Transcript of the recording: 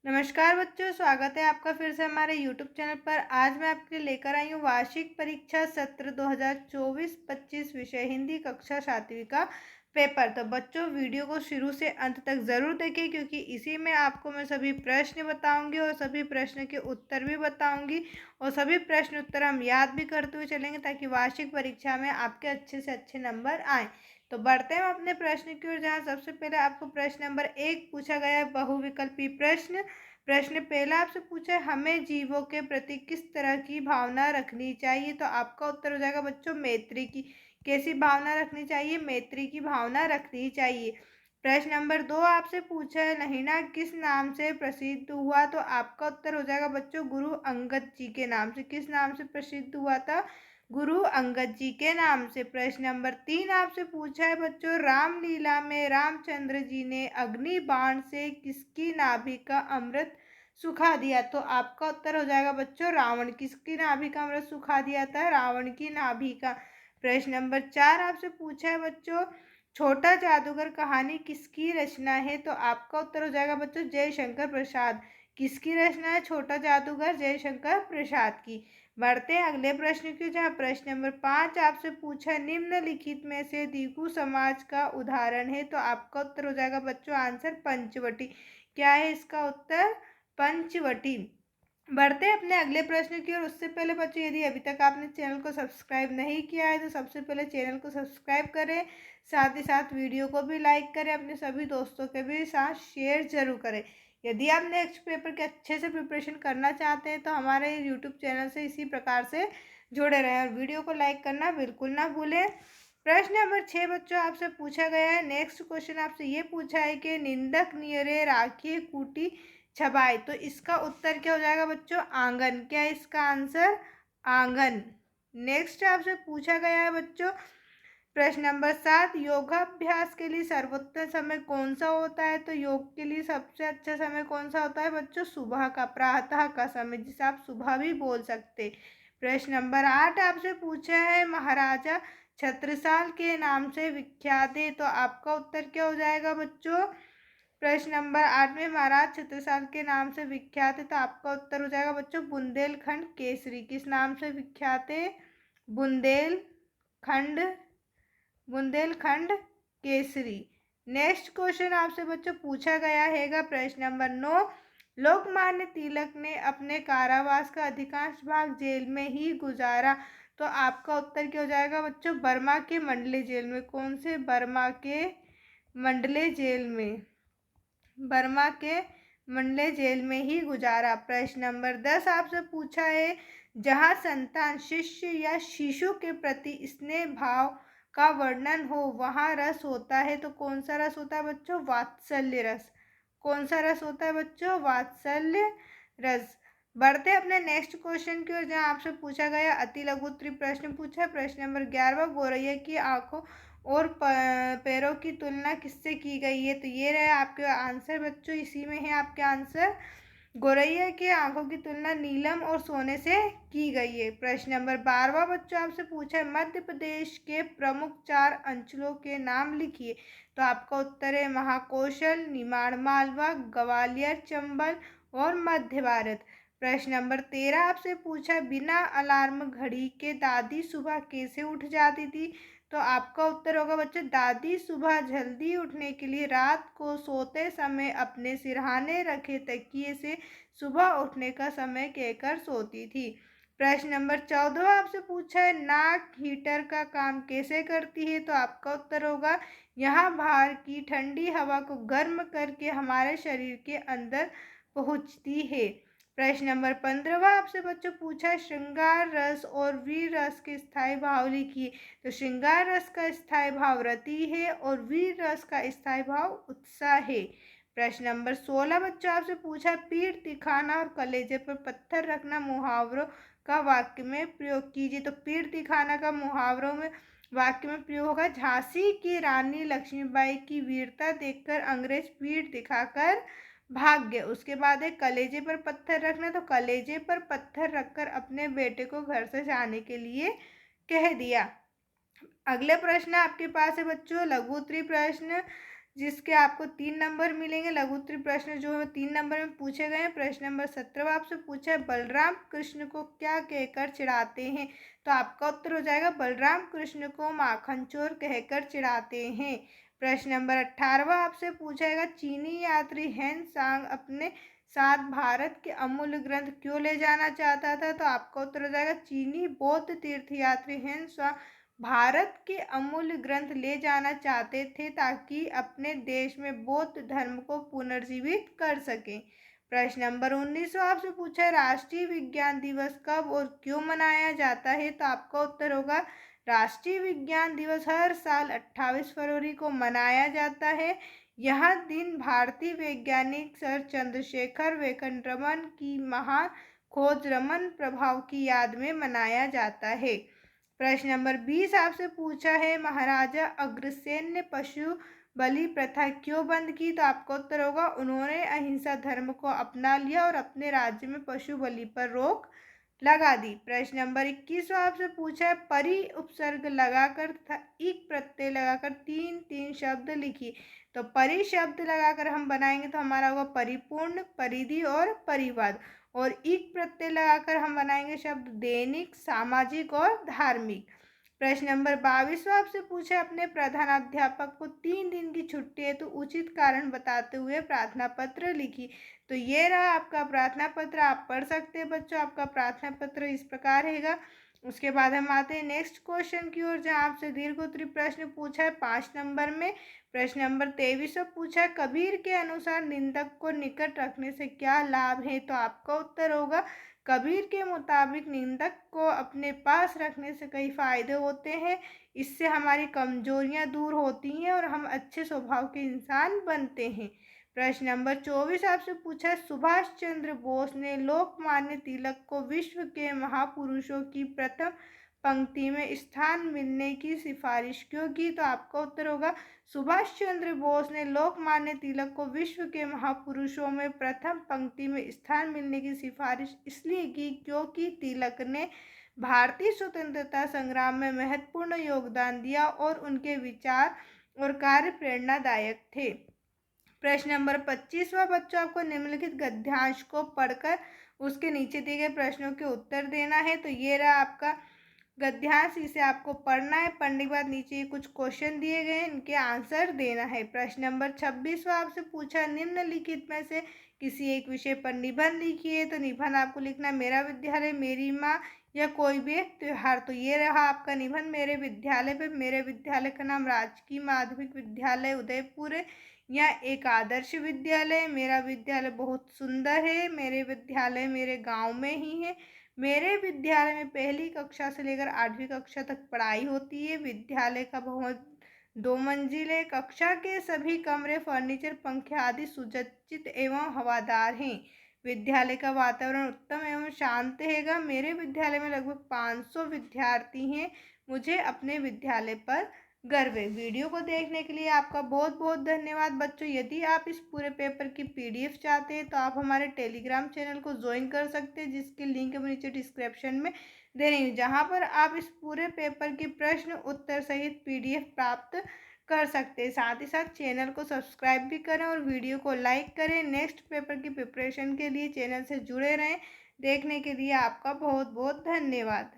नमस्कार बच्चों, स्वागत है आपका फिर से हमारे YouTube चैनल पर। आज मैं आपके लिए लेकर आई हूँ वार्षिक परीक्षा सत्र 2024-25 विषय हिंदी कक्षा 7वीं का पेपर। तो बच्चों वीडियो को शुरू से अंत तक ज़रूर देखें, क्योंकि इसी में आपको मैं सभी प्रश्न बताऊंगी और सभी प्रश्न के उत्तर भी बताऊंगी और सभी प्रश्न उत्तर हम याद भी करते हुए चलेंगे, ताकि वार्षिक परीक्षा में आपके अच्छे से अच्छे नंबर आएँ। तो बढ़ते हैं अपने प्रश्न की ओर, जहाँ सबसे पहले आपको प्रश्न नंबर 1 पूछा गया है, बहुविकल्पी प्रश्न। प्रश्न पहला आपसे पूछा है, हमें जीवों के प्रति किस तरह की भावना रखनी चाहिए। तो आपका उत्तर हो जाएगा बच्चों मैत्री की। कैसी भावना रखनी चाहिए? मैत्री की भावना रखनी चाहिए। प्रश्न नंबर 2 आपसे पूछा है, नहीना किस नाम से प्रसिद्ध हुआ। तो आपका उत्तर हो जाएगा बच्चों गुरु अंगद जी के नाम से। किस नाम से प्रसिद्ध हुआ था? गुरु अंगद जी के नाम से। प्रश्न नंबर 3 आपसे पूछा है बच्चों, रामलीला में रामचंद्र जी ने अग्नि बाण से किसकी नाभि का अमृत सुखा दिया। तो आपका उत्तर हो जाएगा बच्चों रावण। किसकी नाभि का अमृत सुखा दिया था? रावण की नाभि का। प्रश्न नंबर 4 आपसे पूछा है बच्चों, छोटा जादूगर कहानी किसकी रचना है। तो आपका उत्तर हो जाएगा बच्चों जयशंकर प्रसाद। किसकी रचना है छोटा जादूगर? जयशंकर प्रसाद की। बढ़ते हैं अगले प्रश्न की, जहाँ प्रश्न नंबर 5 आपसे पूछा, निम्नलिखित में से द्विगु समाज का उदाहरण है। तो आपका उत्तर हो जाएगा बच्चों आंसर पंचवटी। क्या है इसका उत्तर? पंचवटी। बढ़ते हैं अपने अगले प्रश्न की ओर। उससे पहले बच्चों, यदि अभी तक आपने चैनल को सब्सक्राइब नहीं किया है तो सबसे पहले चैनल को सब्सक्राइब करें, साथ ही साथ वीडियो को भी लाइक करें, अपने सभी दोस्तों के भी साथ शेयर जरूर करें। यदि आप नेक्स्ट पेपर के अच्छे से प्रिपरेशन करना चाहते हैं तो हमारे यूट्यूब चैनल से इसी प्रकार से जुड़े रहें और वीडियो को लाइक करना बिल्कुल ना भूलें। प्रश्न नंबर 6 बच्चों आपसे पूछा गया है, नेक्स्ट क्वेश्चन आपसे ये पूछा है कि निंदक नियरे राखी कूटी छबाई। तो इसका उत्तर क्या हो जाएगा बच्चों? आंगन। क्या है इसका आंसर? आंगन। नेक्स्ट आपसे पूछा गया है बच्चों प्रश्न नंबर 7, योगाभ्यास के लिए सर्वोत्तम समय कौन सा होता है। तो योग के लिए सबसे अच्छा समय कौन सा होता है बच्चों? सुबह का, प्रातः का समय, जिसे आप सुबह भी बोल सकते। प्रश्न नंबर 8 आपसे पूछा है, महाराजा छत्रसाल के नाम से विख्यात है। तो आपका उत्तर क्या हो जाएगा बच्चों? प्रश्न नंबर 8 में महाराज छत्रसाल के नाम से विख्यात है, तो आपका उत्तर हो जाएगा बच्चों बुंदेलखंड केसरी। किस नाम से विख्यात है? बुंदेलखंड, बुंदेलखंड केसरी। नेक्स्ट क्वेश्चन आपसे बच्चों पूछा गया हैगा प्रश्न नंबर 9, लोकमान्य तिलक ने अपने कारावास का अधिकांश भाग जेल में ही गुजारा। तो आपका उत्तर क्या हो जाएगा बच्चों? बर्मा के मंडले जेल में। कौन से? बर्मा के मंडले जेल में। बर्मा के मंडले जेल में ही गुजारा। प्रश्न नंबर 10 आपसे पूछा है, जहाँ संतान शिष्य या शिशु के प्रति स्नेह भाव का वर्णन हो वहाँ रस होता है। तो कौन सा रस होता है बच्चों? वात्सल्य रस। कौन सा रस होता है बच्चों? वात्सल्य रस। बढ़ते अपने नेक्स्ट क्वेश्चन की ओर, जहाँ आपसे पूछा गया अति लघु उत्तरीय प्रश्न पूछा है। प्रश्न नंबर 11, गौरैया की आंखों और पैरों की तुलना किससे की गई है। तो ये रहे आपके आंसर बच्चों, इसी में है आपके आंसर। गौरैया की आंखों की तुलना नीलम और सोने से की गई है। प्रश्न नंबर 12 बच्चों आपसे पूछा है, मध्य प्रदेश के प्रमुख 4 अंचलों के नाम लिखिए। तो आपका उत्तर है महाकौशल, निमाड़ मालवा, ग्वालियर चंबल और मध्य भारत। प्रश्न नंबर 13 आपसे पूछा, बिना अलार्म घड़ी के दादी सुबह कैसे उठ जाती थी। तो आपका उत्तर होगा बच्चों, दादी सुबह जल्दी उठने के लिए रात को सोते समय अपने सिरहाने रखे तकिए से सुबह उठने का समय कहकर सोती थी। प्रश्न नंबर 14 आपसे पूछा है, नाक हीटर का काम कैसे करती है। तो आपका उत्तर होगा, यहाँ बाहर की ठंडी हवा को गर्म करके हमारे शरीर के अंदर पहुँचती है। प्रश्न नंबर 15 आपसे बच्चों पूछा है, श्रृंगार रस और वीर रस के स्थायी भाव लिखिए। तो श्रृंगार रस का स्थायी भाव रति है और वीर रस का स्थायी भाव उत्साह है। प्रश्न नंबर 16 बच्चों आपसे पूछा, पीठ दिखाना और कलेजे पर पत्थर रखना मुहावरों का वाक्य में प्रयोग कीजिए। तो पीठ दिखाना का मुहावरों में वाक्य में प्रयोग होगा, झांसी की रानी लक्ष्मीबाई की वीरता देखकर अंग्रेज पीठ दिखाकर भाग गए। उसके बाद एक कलेजे पर पत्थर रखना, तो कलेजे पर पत्थर रखकर अपने बेटे को घर से जाने के लिए कह दिया। अगले प्रश्न आपके पास है बच्चों लघु उत्तरीय प्रश्न, जिसके आपको 3 नंबर मिलेंगे। लघु उत्तरीय प्रश्न जो है 3 नंबर में पूछे गए हैं। प्रश्न नंबर 17 आपसे पूछा है, बलराम कृष्ण को क्या कहकर चिढ़ाते हैं? तो आपका उत्तर हो जाएगा, बलराम कृष्ण को माखन चोर कहकर चिढ़ाते हैं। प्रश्न नंबर 18 आपसे पूछेगा, चीनी यात्री हेन सांग अपने साथ भारत के अमूल्य ग्रंथ क्यों ले जाना चाहता था? तो आपका उत्तर हो जाएगा, चीनी बौद्ध तीर्थयात्री हेन सांग भारत के अमूल्य ग्रंथ ले जाना चाहते थे ताकि अपने देश में बौद्ध धर्म को पुनर्जीवित कर सकें। प्रश्न नंबर 19 आपसे पूछा है, राष्ट्रीय विज्ञान दिवस कब और क्यों मनाया जाता है? तो आपका उत्तर होगा, राष्ट्रीय विज्ञान दिवस हर साल 28 फरवरी को मनाया जाता है। यह दिन भारतीय वैज्ञानिक सर चंद्रशेखर वेंकटरमन की महान खोज रमन प्रभाव की याद में मनाया जाता है। प्रश्न नंबर 20 आपसे पूछा है, महाराजा अग्रसेन ने पशु बलि प्रथा क्यों बंद की? तो आपका उत्तर होगा, उन्होंने अहिंसा धर्म को अपना लिया और अपने राज्य में पशु बलि पर रोक लगा दी। प्रश्न नंबर 21 आपसे पूछा है, परि उपसर्ग लगाकर इक प्रत्यय लगाकर तीन तीन शब्द लिखिए। तो परि शब्द लगाकर हम बनाएंगे तो हमारा होगा परिपूर्ण, परिधि और परिवाद। और इक प्रत्यय लगाकर हम बनाएंगे शब्द दैनिक, सामाजिक और धार्मिक। प्रश्न नंबर 22 आपसे पूछा, अपने प्रधानाध्यापक को 3 दिन की छुट्टी है तो उचित कारण बताते हुए प्रार्थना पत्र लिखिए। तो ये रहा आपका प्रार्थना पत्र, आप पढ़ सकते हैं बच्चों। आपका प्रार्थना पत्र इस प्रकार रहेगा। उसके बाद हम आते हैं नेक्स्ट क्वेश्चन की ओर, जहाँ आपसे दीर्घ उत्तरीय प्रश्न पूछा है 5 नंबर में। प्रश्न नंबर 23 पूछा है, कबीर के अनुसार निंदक को निकट रखने से क्या लाभ है? तो आपका उत्तर होगा, कबीर के मुताबिक निंदक को अपने पास रखने से कई फायदे होते हैं। इससे हमारी कमजोरियां दूर होती हैं और हम अच्छे स्वभाव के इंसान बनते हैं। प्रश्न नंबर 24 आपसे पूछा है, सुभाष चंद्र बोस ने लोकमान्य तिलक को विश्व के महापुरुषों की प्रथम पंक्ति में स्थान मिलने की सिफारिश क्यों की? तो आपका उत्तर होगा, सुभाष चंद्र बोस ने लोकमान्य तिलक को विश्व के महापुरुषों में प्रथम पंक्ति में स्थान मिलने की सिफारिश इसलिए की क्योंकि तिलक ने भारतीय स्वतंत्रता संग्राम में महत्वपूर्ण योगदान दिया और उनके विचार और कार्य प्रेरणादायक थे। प्रश्न नंबर 25वां बच्चों, आपको निम्नलिखित गद्यांश को पढ़कर उसके नीचे दिए गए प्रश्नों के उत्तर देना है। तो ये रहा आपका गद्यांश, इसे आपको पढ़ना है। पढ़ने के बाद नीचे कुछ क्वेश्चन दिए गए हैं, इनके आंसर देना है। प्रश्न नंबर 26वां आपसे पूछा, निम्नलिखित में से किसी एक विषय पर निबंध लिखिए। तो निबंध आपको लिखना, मेरा विद्यालय, मेरी माँ या कोई भी एक त्योहार। तो ये रहा आपका निबंध मेरे विद्यालय पे। मेरे विद्यालय का नाम राजकीय माध्यमिक विद्यालय उदयपुर है, या एक आदर्श विद्यालय। मेरा विद्यालय बहुत सुंदर है। मेरे विद्यालय मेरे गांव में ही है। मेरे विद्यालय में पहली कक्षा से लेकर 8वीं कक्षा तक पढ़ाई होती है। विद्यालय का भवन 2 मंजिल है। कक्षा के सभी कमरे, फर्नीचर, पंखे आदि सुसज्जित एवं हवादार हैं। विद्यालय का वातावरण उत्तम एवं शांत रहेगा। मेरे विद्यालय में लगभग 500 विद्यार्थी हैं। मुझे अपने विद्यालय पर गर्व है। वीडियो को देखने के लिए आपका बहुत बहुत धन्यवाद बच्चों। यदि आप इस पूरे पेपर की PDF चाहते हैं तो आप हमारे टेलीग्राम चैनल को ज्वाइन कर सकते हैं, जिसकी लिंक मैं नीचे डिस्क्रिप्शन में दे रही हूँ, जहाँ पर आप इस पूरे पेपर की प्रश्न उत्तर सहित PDF प्राप्त कर सकते हैं। साथ ही साथ चैनल को सब्सक्राइब भी करें और वीडियो को लाइक करें। नेक्स्ट पेपर की प्रिपरेशन के लिए चैनल से जुड़े रहें। देखने के लिए आपका बहुत बहुत धन्यवाद।